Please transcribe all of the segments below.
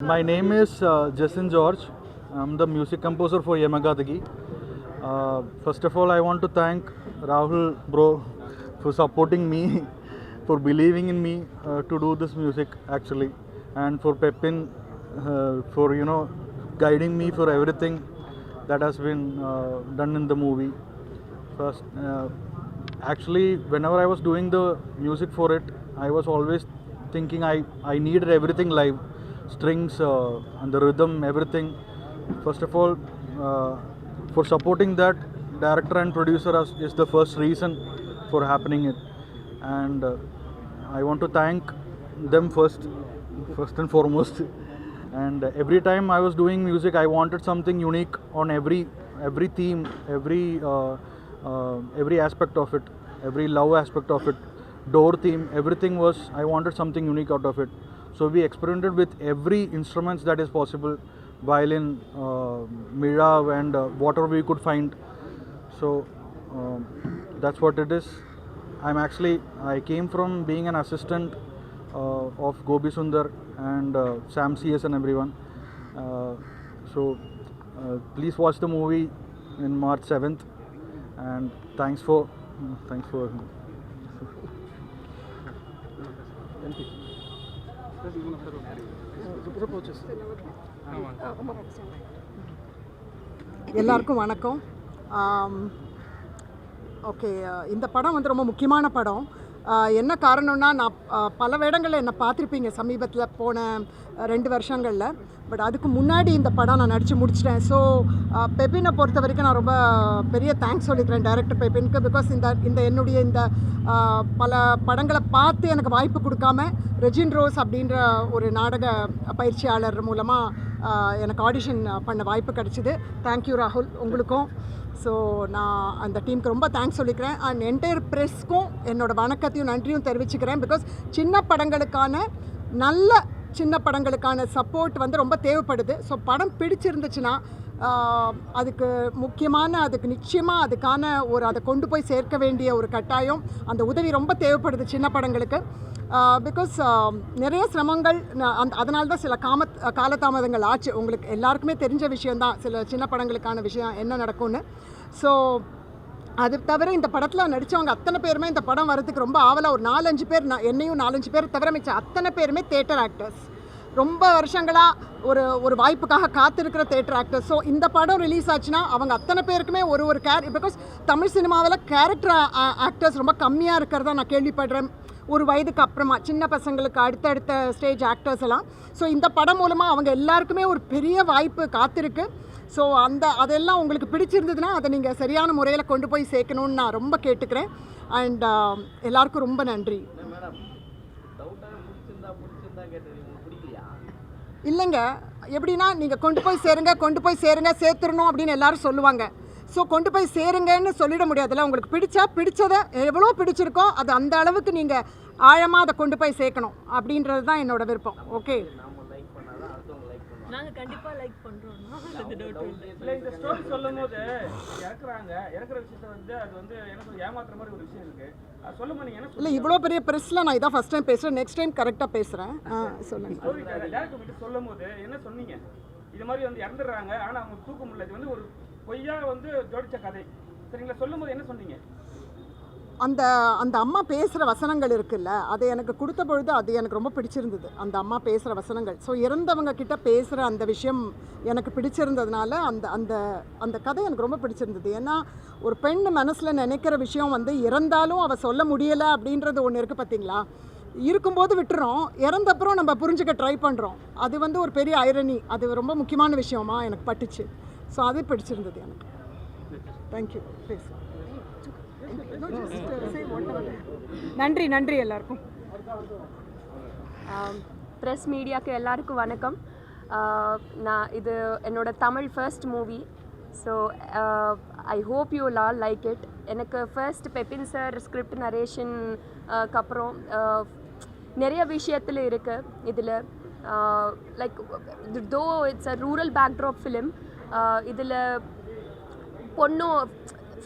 My name is Jason George. I'm the music composer for Yamagadagi. First of all, I want to thank Rahul bro for supporting me, for believing in me to do this music actually, and for Pepin for guiding me for everything that has been done in the movie. First, actually, whenever I was doing the music for it, I was always thinking I needed everything live, strings and the rhythm, everything. First of all, for supporting that, director and producer is the first reason for happening it, and I want to thank them first and foremost. And every time I was doing music, I wanted something unique on every theme, every aspect of it, every love aspect of it, door theme, everything was I wanted something unique out of it. So we experimented with every instruments that is possible, violin, mira, and whatever we could find. So that's what it is. I came from being an assistant of Gobi Sundar and Sam CS and everyone. Please watch the movie in March 7th, and thanks for. எல்லாருக்கும் வணக்கம். Okay, இந்த படம் வந்து ரொம்ப முக்கியமான படம். என்ன காரணம்னா, நான் பல வேடங்களில் என்னை பார்த்துருப்பீங்க சமீபத்தில் போன 2 வருஷங்களில். பட் அதுக்கு முன்னாடி இந்த படம் நான் நடித்து முடிச்சிட்டேன். ஸோ பெப்பினை பொறுத்த வரைக்கும் நான் ரொம்ப பெரிய தேங்க்ஸ் சொல்லிக்கிறேன் டைரக்டர் பெப்பினுக்கு. பிகாஸ் என்னுடைய இந்த பல படங்களை பார்த்து எனக்கு வாய்ப்பு கொடுக்காம ரெஜின் ரோஸ் அப்படின்ற ஒரு நாடக பயிற்சியாளர் மூலமாக எனக்கு ஆடிஷன் பண்ண வாய்ப்பு கிடச்சிது. தேங்க்யூ ராகுல், உங்களுக்கும். ஸோ நான் அந்த டீமுக்கு ரொம்ப தேங்க்ஸ் சொல்லிக்கிறேன். அண்ட் என்டையர் ப்ரெஸ்க்கும் என்னோடய வணக்கத்தையும் நன்றியும் தெரிவிச்சுக்கிறேன். பிகாஸ் சின்ன படங்களுக்கான சப்போர்ட் வந்து ரொம்ப தேவைப்படுது. ஸோ படம் பிடிச்சிருந்துச்சுன்னா அதுக்கு நிச்சயமாக அதை கொண்டு போய் சேர்க்க வேண்டிய ஒரு கட்டாயம், அந்த உதவி ரொம்ப தேவைப்படுது சின்ன படங்களுக்கு. பிகாஸ் நிறைய சிரமங்கள், அதனால தான் சில காலதாமதங்கள் ஆச்சு. உங்களுக்கு எல்லாருக்குமே தெரிஞ்ச விஷயந்தான் சில சின்ன படங்களுக்கான விஷயம் என்ன நடக்கும்னு. ஸோ அது தவிர இந்த படத்தில் நடித்தவங்க அத்தனை பேருமே இந்த படம் வரதுக்கு ரொம்ப ஆவலாக ஒரு 4-5 பேர், என்னையும் 4-5 பேர் தவிர மிச்சம் அத்தனை பேருமே தேட்டர் ஆக்டர்ஸ், ரொம்ப வருஷங்களாக ஒரு வாய்ப்புக்காக காத்திருக்கிற தேட்டர் ஆக்டர்ஸ். ஸோ இந்த படம் ரிலீஸ் ஆச்சுன்னா அவங்க அத்தனை பேருக்குமே ஒரு பிகாஸ் தமிழ் சினிமாவில் கேரக்டர் ஆக்டர்ஸ் ரொம்ப கம்மியாக இருக்கிறதா நான் கேள்விப்படுறேன். ஒரு வயதுக்கு அப்புறமா சின்ன பசங்களுக்கு அடுத்தடுத்த ஸ்டேஜ் ஆக்டர்ஸ் எல்லாம். ஸோ இந்த படம் மூலமாக அவங்க எல்லாருக்குமே ஒரு பெரிய வாய்ப்பு காத்திருக்கு. ஸோ அதெல்லாம் உங்களுக்கு பிடிச்சிருந்ததுன்னா அதை நீங்கள் சரியான முறையில் கொண்டு போய் சேர்க்கணுன்னு நான் ரொம்ப கேட்டுக்கிறேன். அண்ட் எல்லாருக்கும் ரொம்ப நன்றி. இல்லைங்க, எப்படின்னா நீங்கள் கொண்டு போய் சேருங்க சேர்த்துடணும் அப்படின்னு எல்லாரும் சொல்லுவாங்க. ஸோ கொண்டு போய் சேருங்கன்னு சொல்லிட முடியாதுல்ல. உங்களுக்கு பிடிச்சதை எவ்வளோ பிடிச்சிருக்கோ அது அந்த அளவுக்கு நீங்கள் ஆழமாக அதை கொண்டு போய் சேர்க்கணும் அப்படின்றது தான் என்னோட விருப்பம். ஓகே, நாங்கள் கண்டிப்பாக லைக் பண்ணுறோம். இல்லை, இந்த ஸ்டோரி சொல்லும் போது இறக்குற விஷயத்தை வந்து அது வந்து எனக்கு ஏமாத்துற மாதிரி ஒரு விஷயம் இருக்குது. அது சொல்லும் போது என்ன இல்லை, இவ்வளோ பெரிய ப்ரெஸ்ஸில் நான் இதான் ஃபஸ்ட் டைம் பேசுகிறேன். நெக்ஸ்ட் டைம் கரெக்டாக பேசுகிறேன். சொல்லுங்கள். ஸ்டோரி டேரக்டர் கிட்ட சொல்லும் போது என்ன சொன்னீங்க? இது மாதிரி வந்து இறந்துடுறாங்க, ஆனால் அவங்க தூக்க முடியல, இது வந்து ஒரு பொய்யா வந்து ஜோடிச்ச கதை, சரிங்களா? சொல்லும் போது என்ன சொன்னீங்க? அந்த அம்மா பேசுகிற வசனங்கள் இருக்குல்ல, அது எனக்கு கொடுத்த பொழுது அது எனக்கு ரொம்ப பிடிச்சிருந்தது. அந்த அம்மா பேசுகிற வசனங்கள், ஸோ இறந்தவங்க கிட்ட பேசுகிற அந்த விஷயம் எனக்கு பிடிச்சிருந்ததுனால அந்த கதை எனக்கு ரொம்ப பிடிச்சிருந்தது. ஏன்னா ஒரு பெண் மனசில் நினைக்கிற விஷயம் வந்து இறந்தாலும் அவள் சொல்ல முடியலை அப்படின்றது ஒன்று இருக்குது பார்த்தீங்களா. இருக்கும்போது விட்டுறோம், இறந்தப்புறம் நம்ம புரிஞ்சுக்க ட்ரை பண்ணுறோம். அது வந்து ஒரு பெரிய ஐரணி, அது ரொம்ப முக்கியமான விஷயமா எனக்கு பட்டுச்சு. ஸோ அது பிடிச்சிருந்தது எனக்கு. தேங்க்யூ. நன்றி எல்லாருக்கும். ப்ரெஸ் மீடியாவுக்கு எல்லாருக்கும் வணக்கம். இது என்னோட Tamil first movie. So I hope you all like it. எனக்கு ஃபர்ஸ்ட் பெப்பின் சார் ஸ்கிரிப்ட் நரேஷனுக்கு அப்புறம் நிறைய விஷயத்தில் இருக்குது இதில். Like though it's a rural backdrop film. இதில்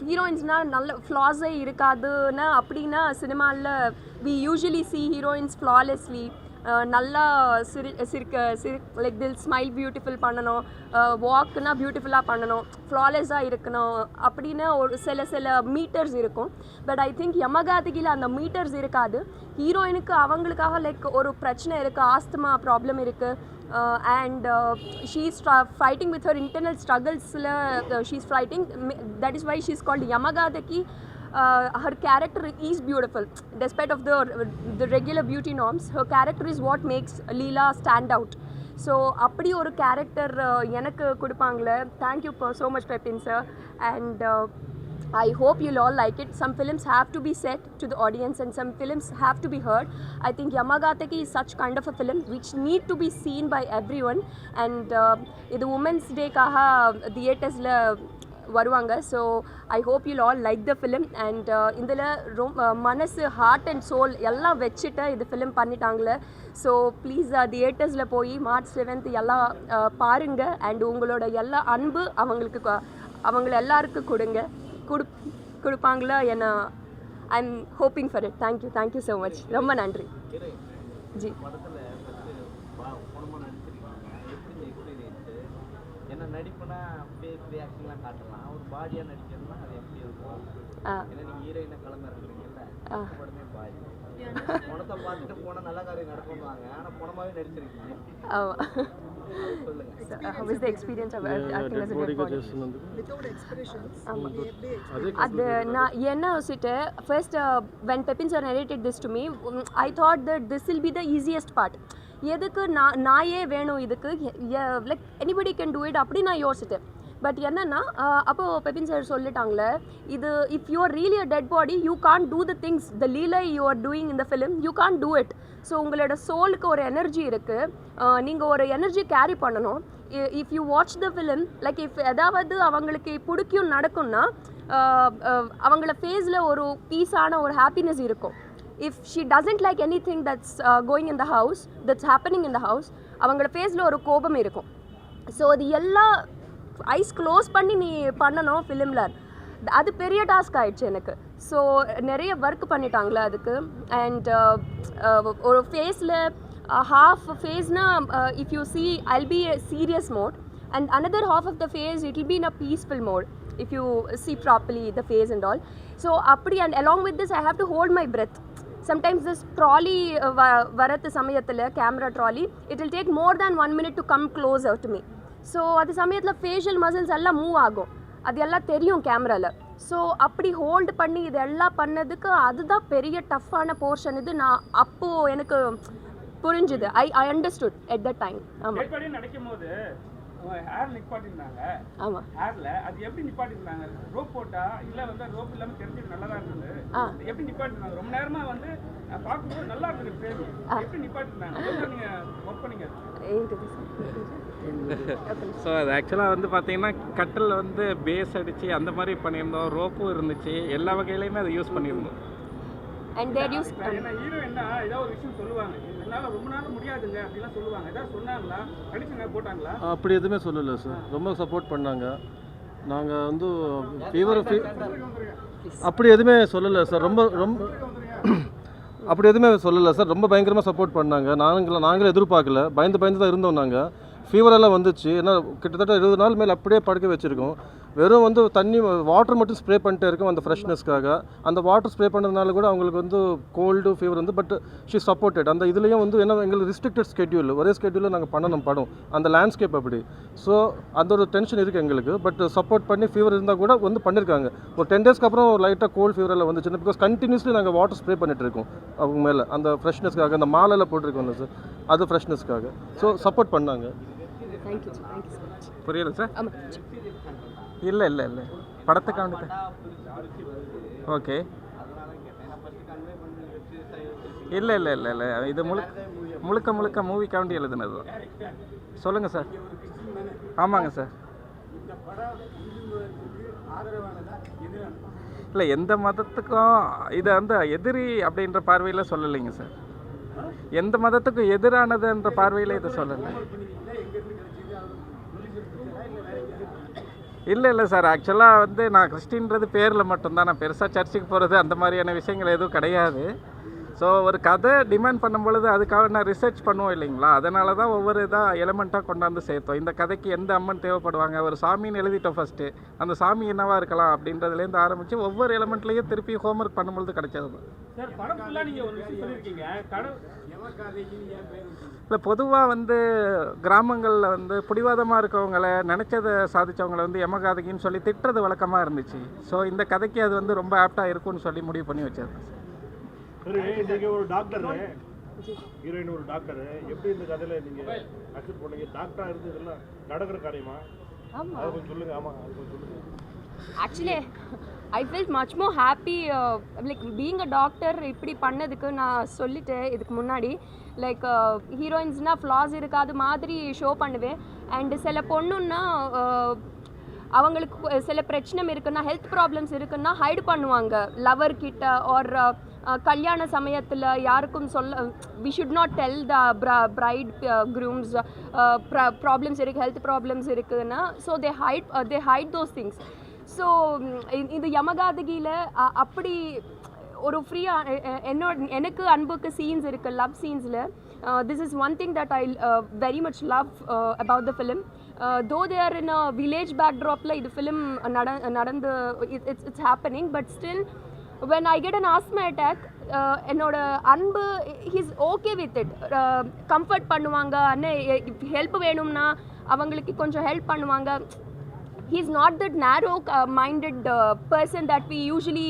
ஹீரோயின்ஸ்னால் நல்ல ஃப்ளாஸே இருக்காதுன்னா அப்படின்னா சினிமாவில் we usually see heroines flawlessly நல்லா லைக் தில் ஸ்மைல் பியூட்டிஃபுல் பண்ணணும், வாக்குனா பியூட்டிஃபுல்லாக பண்ணணும், ஃப்ளாலெஸ்ஸாக இருக்கணும் அப்படின்னு ஒரு சில மீட்டர்ஸ் இருக்கும். பட் ஐ திங்க் யமகாதகியில் அந்த மீட்டர்ஸ் இருக்காது. ஹீரோயினுக்கு அவங்களுக்காக லைக் ஒரு பிரச்சனை இருக்குது, ஆஸ்துமா ப்ராப்ளம் இருக்குது, and she's fighting with her internal struggles. She's fighting, that is why she's called Yamagadaki. Her character is beautiful despite of the regular beauty norms. Her character is what makes Leela stand out. So அப்படி ஒரு character எனக்கு கொடுப்பாங்களே. Thank you so much Pepin sir, and I hope you'll all like it. Some films have to be set to the audience and some films have to be heard. I think Yamagataki is such kind of a film which need to be seen by everyone, and இது Women's Day காக தியேட்டர்ஸில் வருவாங்க. So I hope you'll all like the film. And இதில் மனசு, heart and soul எல்லாம் வச்சுட்டு இது film பண்ணிட்டாங்களே. So please தியேட்டர்ஸில் போய் March 7th எல்லாம் பாருங்கள். அண்ட் உங்களோட எல்லா அன்பு அவங்கள எல்லாருக்கும் கொடுப்பாங்களா என்ன. I am hoping for it. Thank you so much. ரொம்ப நன்றி ஜி. என்ன நடிப்புனா ஃபேஸ் ரியாக்ஷன்லாம் காட்டலாம், ஒரு பாடியாக நடிக்கிறதுனா அது எப்படி இருக்கும்? ஏன்னா நீங்கள் ஹீரோயினை கிளம்பிறீங்கல்ல, படமே பாடி பணத்தை பார்த்துட்டு போனால் நல்ல காரியம் நடக்கும்வாங்க, ஆனால் பணமாகவே நடிச்சிருக்கீங்க. How was the experience of acting as a dead body? without expressions. அது நான் என்ன யோசிச்சுட்டு first when Pepin sir narrated this to me, I thought that this will be the easiest part. எதுக்கு நாயே வேணும் இதுக்கு, like anybody can do it அப்படி நான் யோசிச்சிட்டேன். பட் என்னன்னா அப்போது பெப்பின் சார் சொல்லிட்டாங்களே, இது if you are really a dead body you can't do the things the லீலை you are doing in the film, you can't do it. So உங்களோட சோலுக்கு ஒரு எனர்ஜி இருக்குது, நீங்கள் ஒரு எனர்ஜி கேரி பண்ணணும். If you watch the film, like if ஏதாவது அவங்களுக்கு பிடிக்கும் நடக்கும்னா அவங்கள ஃபேஸில் ஒரு பீஸான ஒரு ஹாப்பினஸ் இருக்கும். If she doesn't like anything that's going in the house, that's happening in the house, அவங்களோட ஃபேஸில் ஒரு கோபம் இருக்கும். ஸோ அது எல்லாம் ஐஸ் க்ளோஸ் பண்ணி நீ பண்ணணும் ஃபிலிமில். அது பெரிய டாஸ்க் ஆகிடுச்சு எனக்கு. ஸோ நிறைய ஒர்க் பண்ணிட்டாங்களே அதுக்கு. அண்ட் ஒரு ஃபேஸில் half ஃபேஸ்னால் if you see I'll be a serious mode and another half of the face it will be in a peaceful mode if you see properly the face and all. So அப்படி, and along with this I have to hold my breath. Sometimes this trolley வரத்து சமயத்தில் camera trolley it will take more than 1 minute to come closer to me. So அது சமயத்தில் facial muscles எல்லாம் move ஆகும், அது எல்லாம் தெரியும் கேமராவில். ஸோ அப்படி ஹோல்டு பண்ணி இது எல்லாம் பண்ணதுக்கு அதுதான் பெரிய டஃப்பான போர்ஷன். இது நான் அப்போது எனக்கு புரிஞ்சுது. I understood at the time. ஆமாம், நடிக்கும் போது ஹேர் நிப்பாட்டிருந்தாங்க. ஆமாம், ஹேர்ல அது எப்படி நிப்பாட்டிருந்தாங்க? ரோப் போட்டா இல்ல வந்து ரோப் இல்லாம தெரிஞ்சது நல்லா தான் இருந்தது. எப்படி நிப்பாட்டிருந்தாங்க? ரொம்ப நேரமா வந்து பார்க்கும்போது நல்லா இருந்தது ஃப்ரேம். எப்படி நிப்பாட்டிருந்தாங்க? நீங்க ஒர்க் பண்ணீங்க. ஸோ அது ஆக்சுவலாக வந்து பார்த்தீங்கன்னா கட்டில் வந்து பேஸ் அடித்து அந்த மாதிரி பண்ணியிருந்தோம், ரோப்பும் இருந்துச்சு, எல்லா வகையிலையுமே அதை யூஸ் பண்ணியிருந்தோம். அண்ட் தேர் யூஸ் என்ன ஹீரோ என்ன ஏதாவது ஒரு விஷயம் சொல்லுவாங்க, என்னால் ரொம்ப நாள் முடியாதுங்க அப்படிலாம் சொல்லுவாங்க, ஏதாவது சொன்னாங்களா? கண்டிஷனாக போட்டாங்களா? அப்படி எதுவுமே சொல்லலை சார், ரொம்ப சப்போர்ட் பண்ணாங்க. நாங்கள் வந்து அப்படி எதுவுமே சொல்லலை சார், அப்படி எதுவுமே சொல்லலை சார், ரொம்ப பயங்கரமாக சப்போர்ட் பண்ணாங்க. நாங்களே எதிர்பார்க்கல, பயந்து தான் இருந்தோம். நாங்கள் ஃபீவரெல்லாம் வந்துச்சு, ஏன்னா கிட்டத்தட்ட 20 நாள் மேலே அப்படியே படுக்க வச்சுருக்கோம். வெறும் வந்து தண்ணி வாட்டர் மட்டும் ஸ்ப்ரே பண்ணிட்டே இருக்கும் அந்த ஃப்ரெஷ்னஸ்க்காக. அந்த வாட்டர் ஸ்ப்ரே பண்ணதுனால கூட அவங்களுக்கு வந்து கோல்டு ஃபீவர் வந்து, பட் ஷீ சப்போர்ட்டட். அந்த இதுலேயும் வந்து என்ன எங்களுக்கு ரிஸ்ட்ரிக்டட் ஸ்கெட்யூல், ஒரே ஸ்கெட்யூலில் நாங்கள் பண்ணணும் படம், அந்த லேண்ட்ஸ்கேப் அப்படி. ஸோ அந்த ஒரு டென்ஷன் இருக்குது எங்களுக்கு. பட் சப்போர்ட் பண்ணி ஃபீவர் இருந்தால் கூட வந்து பண்ணியிருக்காங்க. ஒரு 10 டேஸ்க்கு அப்புறம் லைட்டாக கோல்டு ஃபீவரெல்லாம் வந்துச்சு, பிகாஸ் கண்டினியூஸ்லி நாங்கள் வாட்டர் ஸ்ப்ரே பண்ணிட்டு இருக்கோம் அவங்க மேலே, அந்த ஃப்ரெஷ்னஸ்க்காக. அந்த மாலையில் போட்டிருக்கோம் சார், அது ஃப்ரெஷ்னஸ்க்காக. ஸோ சப்போர்ட் பண்ணாங்க. புரியல சார்? இல்லை படத்துக்காக. ஓகே, இல்லை இது முழுக்க மூவிக்காண்டி எழுதுனது தான். சொல்லுங்கள் சார். ஆமாங்க சார். இல்லை, எந்த மதத்துக்கும் இது வந்து எதிரி அப்படின்ற பார்வையில் சொல்லலைங்க சார். எந்த மதத்துக்கும் எதிரானதுன்ற பார்வையில் இதை சொல்லலை. இல்லை சார், ஆக்சுவலாக வந்து நான் கிறிஸ்டின்றது பேரில் மட்டும்தான், நான் பெருசாக சர்ச்சுக்கு போகிறது அந்த மாதிரியான விஷயங்கள் எதுவும் கிடையாது. ஸோ ஸோ ஒரு கதை டிமாண்ட் பண்ணும் பொழுது அதுக்காக நான் ரிசர்ச் பண்ணுவோம் இல்லைங்களா, அதனால தான் ஒவ்வொரு இதாக எலமெண்ட்டாக கொண்டாந்து சேர்த்தோம். இந்த கதைக்கு எந்த அம்மன் தேவைப்படுவாங்க, ஒரு சாமின்னு எழுதிட்டோம் ஃபஸ்ட்டு, அந்த சாமி என்னவா இருக்கலாம் அப்படின்றதுலேருந்து ஆரம்பித்து ஒவ்வொரு எலமெண்ட்லேயும் திருப்பி ஹோம்ஒர்க் பண்ணும்பொழுது கிடைச்சது தான். சார் படம் ஃபுல்லாக நீங்கள் ஒரு விஷயம் சொல்லியிருக்கீங்க, இல்லை பொதுவாக வந்து கிராமங்களில் வந்து பிடிவாதமாக இருக்கவங்கள நினச்சதை சாதித்தவங்களை வந்து யமகாதகின்னு சொல்லி திட்டுறது வழக்கமாக இருந்துச்சு. ஸோ இந்த கதைக்கு அது வந்து ரொம்ப ஆப்டாக இருக்கும்னு சொல்லி முடிவு பண்ணி வச்சது. சரி, நீங்க ஒரு டாக்டர், ஹீரோயின் ஒரு டாக்டர், எப்படி இந்த கதையில நீங்க அக்செப்ட் பண்ணீங்க? டாக்டரா இருந்ததுன்னா நடக்கிற காரியமா? ஆமா, அது கொஞ்சம் சொல்லுங்க. ஆமா, அது கொஞ்சம் சொல்லுங்க. Actually I feel much more happy like being a doctor. இப்படி பண்ணதுக்கு நான் சொல்லிட்டேன் இதுக்கு முன்னாடி, லைக் ஹீரோயின்ஸ்னால் ஃப்ளாஸ் இருக்காது மாதிரி ஷோ பண்ணுவேன். அண்டு சில பொண்ணுன்னா அவங்களுக்கு சில பிரச்சனை இருக்குன்னா, ஹெல்த் ப்ராப்ளம்ஸ் இருக்குன்னா ஹைட் பண்ணுவாங்க லவர்கிட்ட, ஆர் கல்யாண சமயத்தில் யாருக்கும் சொல்ல, we should not tell the bride grooms problems இருக்குது, ஹெல்த் ப்ராப்ளம்ஸ் இருக்குதுன்னா. So they hide those things. So இந்த யமகாதகியில் அப்படி ஒரு ஃப்ரீயாக எனக்கு அன்புக்கு சீன்ஸ் இருக்குது, லவ் சீன்ஸில். This is one thing that I very much love about the film. Though they R in a village பேக்ட்ராப்பில் இது ஃபிலிம் நடந்து it's happening, but still when I get an asthma attack, என்னோட அன்பு he's okay with it. Comfort பண்ணுவாங்க, அண்ணன் help வேணும்னா அவங்களுக்கு கொஞ்சம் help பண்ணுவாங்க. he is not that narrow minded person that we usually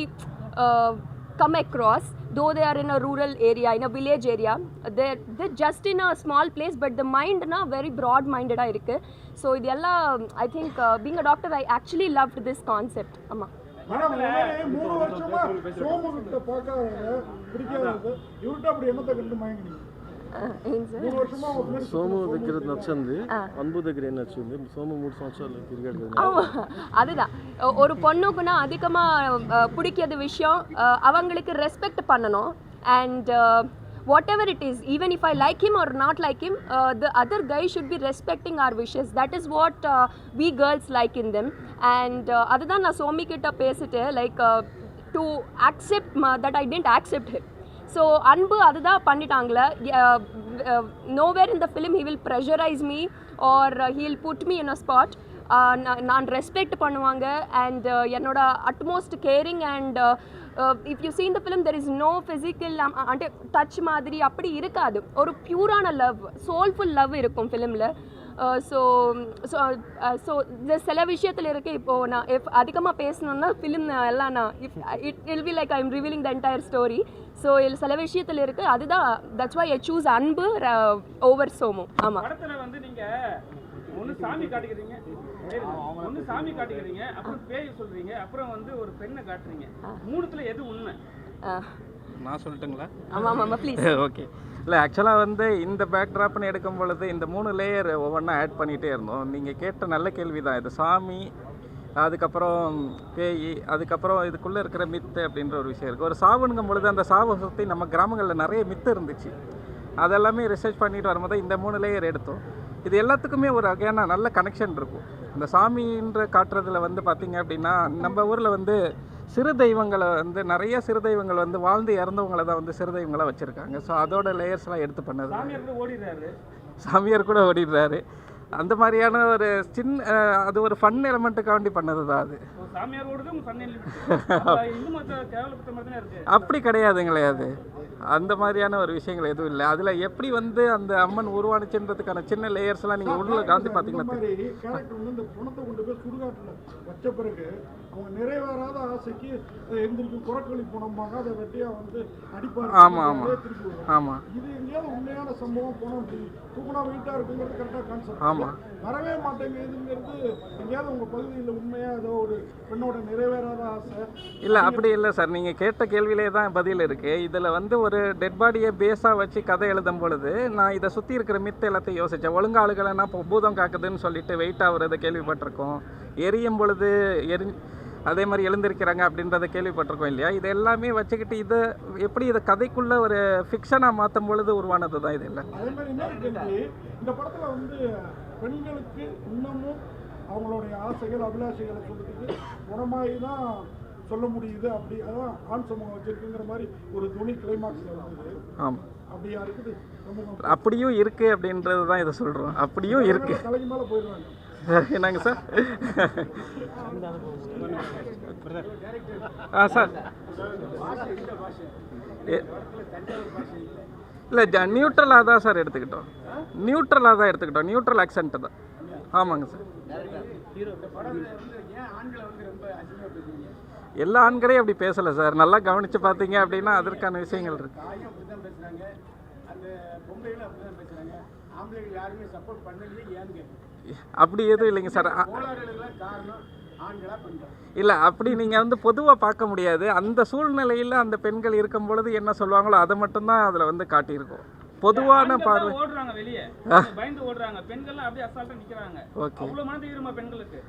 come across, though they are in a rural area, in a village area. They're just in a small place, but the mind na very broad minded ah irukku. So idella I think being a doctor, I actually loved this concept. Amma madam, 3 வருஷமா சோமு கிட்ட பார்க்காதவங்க பிடிக்காதவங்க இவர்கிட்ட அப்படி என்னத்தை கண்டு மயங்கினீங்க? 3 வருஷமா సోము దగ్గర నచ్చింది, అన్బు దగ్గర ఏం నచ్చింది? సోము 3 సంవత్సరాలు తిరిగాడు కదా. அதுதான் ஒரு பொண்ணுக்குன்னா அதிகமாக பிடிக்காத விஷயம், அவங்களுக்கு ரெஸ்பெக்ட் பண்ணணும். And whatever it is, even if I like him or not like him, the other guy should be respecting our wishes. That is what we girls like in them. And அதுதான் நான் சோமி கிட்ட பேசிட்டு, like to accept that I didn't accept him. So அன்பு அதுதான் பண்ணிட்டாங்களே. Nowhere in the film he will pressurise me or he will put me in a spot. நான் respect பண்ணுவாங்க. And என்னோட utmost caring. And if you seen the film there is no physical అంటే touch மாதிரி அப்படி இருக்காது. ஒரு பியூரான love, soulful love இருக்கும் ஃபிலிமில். ஸோ சில விஷயத்தில் இருக்குது. இப்போது நான் அதிகமாக பேசணுன்னா ஃபிலிம் எல்லாம் நான் it will be like I am revealing the entire story. So இதில் சில விஷயத்தில் இருக்குது. அதுதான் தட்ஸ் வை ஐ சூஸ் அன்பு ஓவர் சோமு. ஆமாம், படத்தில் வந்து நீங்கள் ஒன்று சாமி காட்டுக்கிறீங்க, அப்புறம் பேய் சொல்கிறீங்க, அப்புறம் வந்து ஒரு பெண்ணை காட்டுறீங்க. மூணுத்தில் எது உண்மை? நான் சொல்லட்டுங்களா? ஆமாம் ஆமாம் ப்ளீஸ். ஓகே. இல்லை ஆக்சுவலாக வந்து இந்த பேக்ட்ராப்னு எடுக்கும் பொழுது இந்த 3 லேயர் ஒவ்வொன்றா ஆட் பண்ணிகிட்டே இருந்தோம். நீங்கள் கேட்ட நல்ல கேள்வி தான் இது. சாமி, அதுக்கப்புறம் பேய், அதுக்கப்புறம் இதுக்குள்ளே இருக்கிற மித்து அப்படின்ற ஒரு விஷயம் இருக்குது. ஒரு சாவுங்கும் பொழுது அந்த சாவை சுற்றி நம்ம கிராமங்களில் நிறைய மித்து இருந்துச்சு. அதெல்லாமே ரிசர்ச் பண்ணிட்டு வரும்போது இந்த 3 லேயர் எடுத்தோம். இது எல்லாத்துக்குமே ஒரு வகையான நல்ல கனெக்ஷன் இருக்கும். இந்த சாமின்ற காட்டுறதுல வந்து பார்த்திங்க அப்படின்னா, நம்ம ஊரில் வந்து சிறு தெய்வங்களை வந்து நிறைய சிறு தெய்வங்கள் வந்து வாழ்ந்து இறந்தவங்களை தான் வந்து சிறு தெய்வங்களாக வச்சுருக்காங்க. ஸோ அதோட லேயர்ஸ்லாம் எடுத்து பண்ணது. சாமியார் கூட ஓடிடுறாரு. அந்த மாதிரியான ஒரு சின்ன அது ஒரு ஃபன் எலமெண்ட்டுக்காண்டி பண்ணது தான் அது. அப்படி கிடையாதுங்களே, அது அந்த மாதிரியான ஒரு விஷயங்கள் எதுவும் இல்லை. அதில் எப்படி வந்து அந்த அம்மன் உருவானுச்சுன்றதுக்கான சின்ன லேயர்ஸ்லாம் நீங்கள் உள்ள காந்தி பார்த்தீங்கன்னா வச்ச பிறகு அவங்க நிறைவேறாத ஆசைக்கு எந்திரிக்கு குறக்களி போனோம்பாங்க, அதை வெட்டியா வந்து அடிப்பாங்க. ஆமாம் ஆமாம் ஆமாம். இது எங்கேயாவது உண்மையான சம்பவம் போனோம் தூக்குனா வெயிட்டாக இருக்குங்கிறது கரெக்டாக கான்செப்ட். ஆமாம், வரவே மாட்டேங்குதுங்கிறது எங்கேயாவது உங்கள் பகுதியில் உண்மையாக ஏதோ ஒரு பெண்ணோட நிறைவேறாத ஆசை? இல்லை அப்படி இல்லை சார். நீங்கள் கேட்ட கேள்வியிலே தான் பதில் இருக்குது. இதில் வந்து ஒரு டெட் பாடியை பேஸாக வச்சு கதை எழுதும் பொழுது நான் இதை சுற்றி இருக்கிற மித்த எல்லாத்தையும் யோசித்தேன். ஒழுங்காளுகளைனா இப்போ பூதம் காக்குதுன்னு சொல்லிட்டு வெயிட் ஆகுறதை கேள்விப்பட்டிருக்கோம். எரியும் பொழுது அதே மாதிரி எழுந்திருக்கிறாங்க அப்படின்றத கேள்விப்பட்டிருக்கோம் இல்லையா? இது எல்லாமே வச்சுக்கிட்டு இதை எப்படி இதை கதைக்குள்ளே ஒரு ஃபிக்ஷனாக மாற்றும் பொழுது உருவானது தான் இது. இல்லை அதே மாதிரி இன்னொரு கேள்வி, இந்த படத்தில் வந்து பெண்களுக்கு இன்னமும் அவங்களுடைய ஆசைகள் அபிலாஷைகளை சொல்றதுக்கு குணமாகி தான் சொல்ல முடியுது. அப்படி அதான் ஆண் சமூகம் வச்சிருக்குங்கிற மாதிரி ஒரு துணி கிளைமாக்ஸில் வந்தது. ஆமாம், அப்படியா இருக்குது சமூகம்? அப்படியும் இருக்குது அப்படின்றது தான் இதை சொல்கிறோம். அப்படியும் இருக்குது. தலைக்கு மேலே போயிடுவாங்க. என்னங்க சார்? சார் இல்லை, நியூட்ரலாக தான் சார் எடுத்துக்கிட்டோம். நியூட்ரல் ஆக்சென்ட் தான். ஆமாங்க சார். எல்லா ஆண்களையும் அப்படி பேசலை சார். நல்லா கவனித்து பார்த்தீங்க அப்படின்னா அதற்கான விஷயங்கள் இருக்கு. அப்படி எதுவும் இல்லைங்க சார். இல்லை, அப்படி நீங்கள் வந்து பொதுவாக பார்க்க முடியாது. அந்த சூழ்நிலையில் அந்த பெண்கள் இருக்கும் பொழுது என்ன சொல்லுவாங்களோ அதை மட்டும்தான் அதில் வந்து காட்டியிருக்கோம். பொதுவான பார்வை ஓடுறாங்க வெளியே, பயந்து ஓடுறாங்க. பெண்கள்லாம் அப்படியே அசால்ட்டா நிக்கிறாங்க. அவ்வளவு மனது ஈரமா பெண்களுக்கு.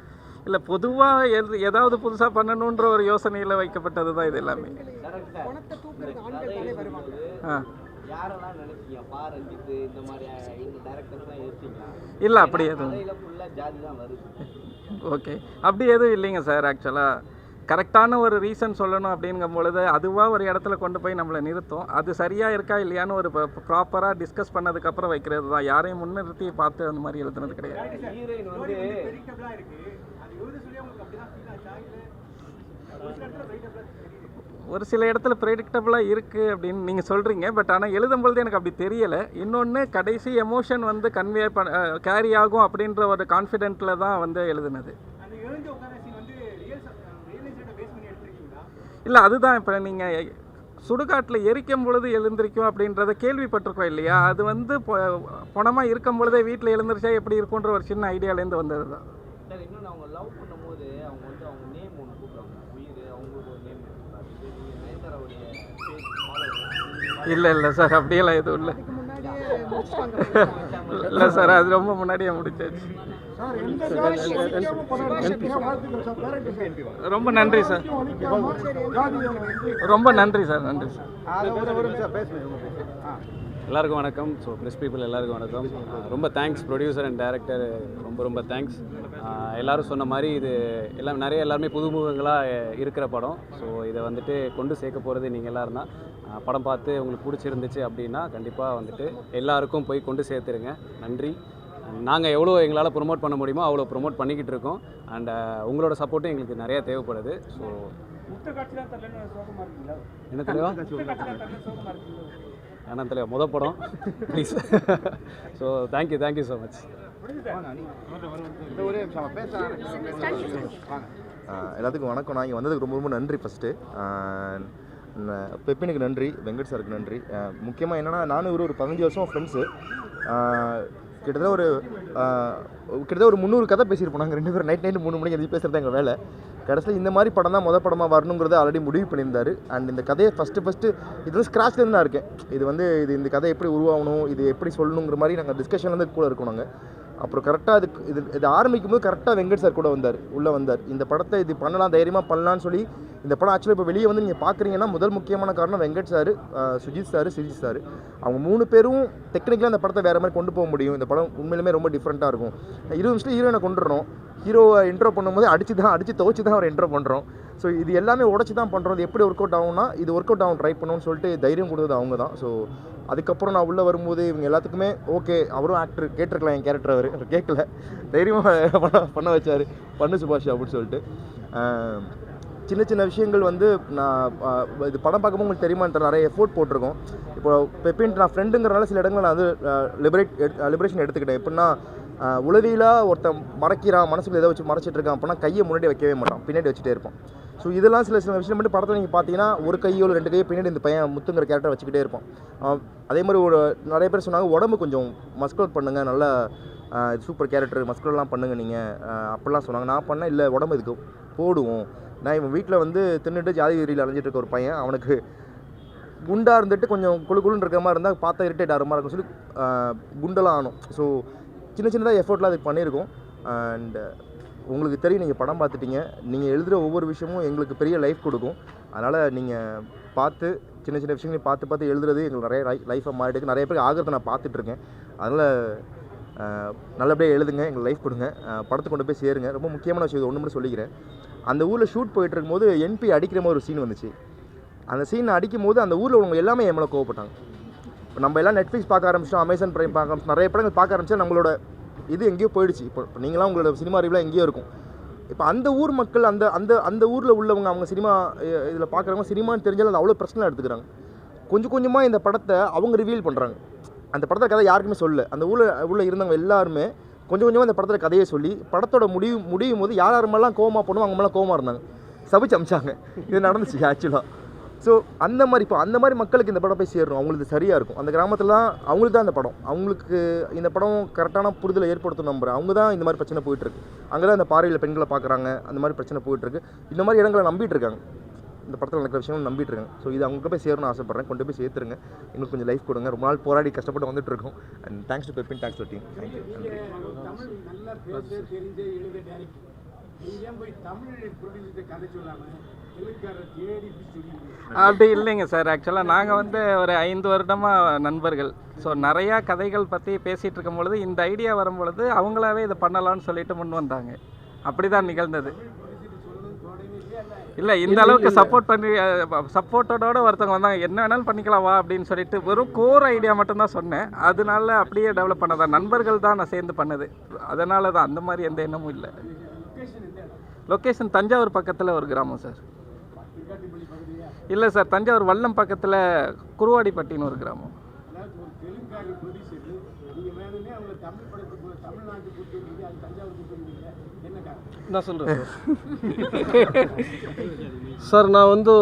இல்லை, பொதுவாக ஏதாவது புதுசாக பண்ணணுன்ற ஒரு யோசனையில் வைக்கப்பட்டது தான் இது எல்லாமே. யாரெல்லாம் நினைச்சீங்க? பாரஞ்சித் இந்த மாதிரி டைரக்டர்ஸ்லாம் யோசிச்சிங்களா? இல்லை, அப்படி எதுவும் ஃபுல்லாக ஜாதி தான் வருது. ஓகே, அப்படி எதுவும் இல்லைங்க சார். ஆக்சுவலாக கரெக்டான ஒரு ரீசன் சொல்லணும் அப்படிங்கும் பொழுது அதுவாக ஒரு இடத்துல கொண்டு போய் நம்மளை நிறுத்தும். அது சரியாக இருக்கா இல்லையான்னு ஒரு ப்ராப்பராக டிஸ்கஸ் பண்ணதுக்கப்புறம் வைக்கிறது தான். யாரையும் முன்னிறுத்தி பார்த்து அந்த மாதிரி எழுதுனது கிடையாது. ஹீரோயின் வந்து ஒரு சில இடத்துல ப்ரெடிக்டபுளாக இருக்குது அப்படின்னு நீங்கள் சொல்கிறீங்க. பட் ஆனால் எழுதும் பொழுது எனக்கு அப்படி தெரியலை. இன்னொன்று, கடைசி எமோஷன் வந்து கன்வே கேரி ஆகும் அப்படின்ற ஒரு கான்ஃபிடென்ட்டில் தான் வந்து எழுதுனது. இல்லை, அதுதான் இப்போ நீங்கள் சுடுகாட்டில் எரிக்கும் பொழுது எழுந்திருக்கும் அப்படின்றத கேள்விப்பட்டிருக்கோம் இல்லையா? அது வந்து பணமாக இருக்கும் பொழுதே வீட்டில் எழுந்திரிச்சா எப்படி இருக்குன்ற ஒரு சின்ன ஐடியாலேருந்து வந்தது தான். சார், இன்னொன்று அவங்க லவ் பண்ணும்போது அவங்க வந்து அவங்க நேம் ஒன்று கூப்பிடுவாங்க, உயிர். அவங்களுக்கு ஒரு நேம் நயன்தாராவுடைய இல்லை சார், அப்படியெல்லாம் எதுவும் இல்லை. இல்லை சார், அது ரொம்ப முன்னாடியே முடிச்சாச்சு. ரொம்ப நன்றி சார். ரொம்ப நன்றி சார். நன்றி சார். எல்லாருக்கும் வணக்கம். ஸோ ப்ரெஸ் பீப்புள் எல்லாருக்கும் வணக்கம். ரொம்ப தேங்க்ஸ் ப்ரொடியூசர் அண்ட் டைரக்டர், ரொம்ப தேங்க்ஸ். எல்லோரும் சொன்ன மாதிரி இது எல்லாருமே புதுமுகங்களாக இருக்கிற படம். ஸோ இதை வந்துட்டு கொண்டு சேர்க்க போகிறது நீங்கள் எல்லோரும் தான். படம் பார்த்து உங்களுக்கு பிடிச்சிருந்துச்சு அப்படின்னா கண்டிப்பாக வந்துட்டு எல்லாருக்கும் போய் கொண்டு சேர்த்துருங்க. நன்றி. நாங்கள் எவ்வளோ எங்களால் ப்ரொமோட் பண்ண முடியுமோ அவ்வளோ ப்ரொமோட் பண்ணிக்கிட்டு இருக்கோம். அண்ட் உங்களோட சப்போர்ட்டும் எங்களுக்கு நிறையா தேவைப்படுது. ஸோ என்ன தலைவா? ஆனால் தலைவா மொதல் படம் please. So thank you so much. எல்லாத்துக்கும் வணக்கம். நான் இங்கே வந்ததுக்கு ரொம்ப நன்றி. ஃபஸ்ட்டு பெப்பினுக்கு நன்றி, வெங்கட் சாருக்கு நன்றி. முக்கியமாக என்னென்னா, நானும் ஒரு 15 வருஷம் ஃப்ரெண்ட்ஸு. கிட்டத்தட்ட ஒரு 300 கதை பேசியிருப்போம் நாங்கள் 2 பேரும். நைட் 3 மணிக்கு எதுவும் பேசுகிறது எங்கள் வேலை. கடைசியில் இந்த மாதிரி படம் தான் மொதல் படமாக வரணுங்கிறத ஆல்ரெடி முடிவு பண்ணியிருந்தார். அண்ட் இந்த கதையை ஃபஸ்ட்டு இது வந்து ஸ்க்ராட்ச்லேருந்து தான் இருக்கேன். இந்த கதை எப்படி உருவாகணும், இது எப்படி சொல்லணுங்கிற மாதிரி நாங்கள் டிஸ்கஷன்லேருந்து கூட இருக்கோம் நாங்கள். அப்புறம் கரெக்டாக இது ஆரம்பிக்கும் போது கரெக்டாக வெங்கட் சார் கூட உள்ளே வந்தார். இந்த படத்தை இது பண்ணலாம், தைரியமாக பண்ணலான்னு சொல்லி இந்த படம் ஆக்சுவலாக இப்போ வெளியே வந்து நீங்கள் பார்க்குறீங்கன்னா முதல் முக்கியமான காரணம் Venkat sir, Sujith sir, Sreejith sir. அவங்க 3 பேரும் டெக்னிக்கலாக இந்த படத்தை வேறு மாதிரி கொண்டு போக முடியும். இந்த படம் உண்மையிலுமே ரொம்ப டிஃப்ரெண்ட்டாக இருக்கும். 20 நிமிஷத்தில் ஹீரோயினை கொண்டுறோம். ஹீரோவை இன்ட்ரோ பண்ணும்போது அடித்து துவச்சி தான் அவர் இன்ட்ரோ பண்ணுறோம். ஸோ இது எல்லாமே உடச்சி தான் பண்ணுறோம். இது எப்படி ஒர்க் அவுட் ஆகும்னா, இது ஒர்க் அவுட் ஆகும் ட்ரை பண்ணணும்னு சொல்லிட்டு தைரியம் கொடுத்தது அவங்க தான். ஸோ அதுக்கப்புறம் நான் உள்ளே வரும்போது இவங்க எல்லாத்துக்குமே ஓகே, அவரும் ஆக்டர் கேட்டிருக்கலாம், என் கேரக்டர் அவர் கேட்கல, தைரியமாக பண்ண வச்சார், பண்ணு சுபாஷ் அப்படின்னு சொல்லிட்டு. சின்ன விஷயங்கள் வந்து நான் இது படம் பார்க்கும்போது உங்களுக்கு தெரியுமான்ற நிறைய எஃபோர்ட் போட்டிருக்கோம். இப்போ பெப்பின்ட்டு நான் ஃப்ரெண்டுங்கிறனால சில இடங்களில் நான் வந்து லிபரேஷன் எடுத்துக்கிட்டேன். எப்படின்னா, உளவியலாக ஒருத்தன் மறைக்கிறான், மனசுக்குள்ள எதை வச்சு மறைச்சிட்டு இருக்கான் அப்படின்னா கையை முன்னாடி வைக்கவே மாட்டான், பின்னாடி வச்சுட்டே இருப்பான். ஸோ இதெல்லாம் சில விஷயம் மட்டும் படத்தில் நீங்கள் பார்த்தீங்கன்னா ஒரு கையோ 2 கையோ பின்னாடி இந்த பையன் முத்துங்கிற கேரக்டர் வச்சுக்கிட்டே இருப்பான். அதே மாதிரி நிறைய பேர் சொன்னாங்க உடம்பு கொஞ்சம் மஸ்குலர் பண்ணுங்கள், நல்லா சூப்பர் கேரக்டர் மஸ்குலர்லாம் பண்ணுங்கள் நீங்கள் அப்படிலாம் சொன்னாங்க. நான் பண்ணேன், இல்லை உடம்பு இதுக்கு போடுவோம். நான் இவன் வீட்டில் வந்து தின்னுட்டு ஜாதி வெறியில் அலைஞ்சிட்டு இருக்க ஒரு பையன், அவனுக்கு குண்டாக இருந்துட்டு கொஞ்சம் குழுன்னு இருக்கிற மாதிரி இருந்தால் பார்த்தா இரிட்டேட் ஆகிற மாதிரி இருக்கும் சொல்லி குண்டெல்லாம் ஆனும். ஸோ சின்னதாக எஃபோர்ட்லாம் அதுக்கு பண்ணியிருக்கோம். அண்ட் உங்களுக்கு தெரியும், நீங்கள் படம் பார்த்துட்டீங்க, நீங்கள் எழுதுகிற ஒவ்வொரு விஷயமும் எங்களுக்கு பெரிய லைஃப் கொடுக்கும். அதனால் நீங்கள் பார்த்து சின்ன விஷயங்களையும் பார்த்து எழுதுறது எங்களுக்கு நிறைய லைஃப்பை மாறிட்டு நிறைய பேருக்கு ஆகிறத நான் பார்த்துட்ருக்கேன். அதனால் நல்லபடியாக எழுதுங்க, எங்களுக்கு லைஃப் கொடுங்க, படத்தை கொண்டு போய் சேருங்க. ரொம்ப முக்கியமான விஷயம் ஒன்று மட்டும் சொல்லிக்கிறேன். அந்த ஊரில் ஷூட் போயிட்டு இருக்கும்போது என்பி அடிக்கிற மாதிரி ஒரு சீன் வந்துச்சு. அந்த சீன் அடிக்கும் போது அந்த ஊரில் உள்ளவங்க எல்லாமே என் மேலே கோவப்பட்டாங்க. இப்போ நம்ம எல்லாம் நெட்ஃப்ளிக்ஸ் பார்க்க ஆரம்பிச்சிட்டோம், அமேசான் பிரைம் பார்க்க ஆரம்பிச்சு, நிறைய படங்கள் பார்க்க ஆரம்பிச்சா நம்மளோட இது எங்கேயோ போயிடுச்சு. இப்போ நீங்களாம் உங்களோட சினிமா ரிவ்யூலாம் எங்கேயோ இருக்கும். இப்போ அந்த ஊர் மக்கள் அந்த அந்த அந்த ஊரில் உள்ளவங்க அவங்க சினிமா இதில் பார்க்குறவங்க சினிமான்னு தெரிஞ்சாலும் அது அவ்வளோ பிரச்சனை எடுத்துக்கிறாங்க. கொஞ்சம் கொஞ்சமாக இந்த படத்தை அவங்க ரிவீல் பண்ணுறாங்க. அந்த படத்தை கதை யாருக்குமே சொல்லல. அந்த ஊரில் இருந்தவங்க எல்லாருமே கொஞ்சம் கொஞ்சமாக அந்த படத்தில் கதையை சொல்லி படத்தோட முடியும் போது யார் யாரெல்லாம் கோவமாக போனோம் அவங்க மேலே கோவமாக இருந்தாங்க, சபிச்சு அமிச்சாங்க. இது நடந்துச்சு ஆக்சுவலாக. ஸோ அந்த மாதிரி இப்போ அந்த மாதிரி மக்களுக்கு இந்த படம் போய் சேரணும், அவங்களுக்கு சரியாக இருக்கும். அந்த கிராமத்தில் தான் அவங்களுக்கு தான் இந்த படம், அவங்களுக்கு இந்த படம் கரெக்டான புரிதலை ஏற்படுத்தணும் நம்புகிறேன். அவங்க தான் இந்த மாதிரி பிரச்சனை போயிட்டுருக்கு. அங்கே தான் இந்த பார்வையில் பெண்களை பார்க்குறாங்க, அந்த மாதிரி பிரச்சனை போயிட்டுருக்கு. இந்த மாதிரி இடங்களை நம்பிட்டு இருக்காங்க, இந்த படத்தில் நடக்கிற விஷயம் நம்பிட்டு இருக்காங்க. ஸோ இது அவங்களுக்கு போய் சேரணும்னு ஆசைப்பட்றேன். கொண்டு போய் சேர்த்துருங்க, எங்களுக்கு கொஞ்சம் லைஃப் கொடுங்க. ரொம்ப நாள் போராடி கஷ்டப்பட்டு வந்துட்டு இருக்கோம். And thanks to Pepin, thanks to team. Thank you. அப்படி இல்லைங்க சார். ஆக்சுவலாக நாங்கள் வந்து ஒரு 5 வருடமாக நண்பர்கள். ஸோ நிறையா கதைகள் பற்றி பேசிகிட்டு இருக்கும் பொழுது இந்த ஐடியா வரும் பொழுது அவங்களாவே இதை பண்ணலான்னு சொல்லிட்டு முன் வந்தாங்க. அப்படி தான் நிகழ்ந்தது. இல்லை, இந்த அளவுக்கு சப்போர்ட்டோட ஒருத்தவங்க வந்தாங்க, என்ன வேணாலும் பண்ணிக்கலாம் வா அப்படின்னு சொல்லிட்டு வெறும் கோர் ஐடியா மட்டும்தான் சொன்னேன். அதனால அப்படியே டெவலப் பண்ணதான், நண்பர்கள் தான் நான் சேர்ந்து பண்ணது. அதனால தான் அந்த மாதிரி எந்த எண்ணமும் இல்லை. லொக்கேஷன் தஞ்சாவூர் பக்கத்தில் ஒரு கிராமம் சார். இல்லை சார், தஞ்சாவூர் வல்லம் பக்கத்தில் குருவாடிப்பட்டின்னு ஒரு கிராமம். நான் சொல்கிறேன் சார். நான் வந்து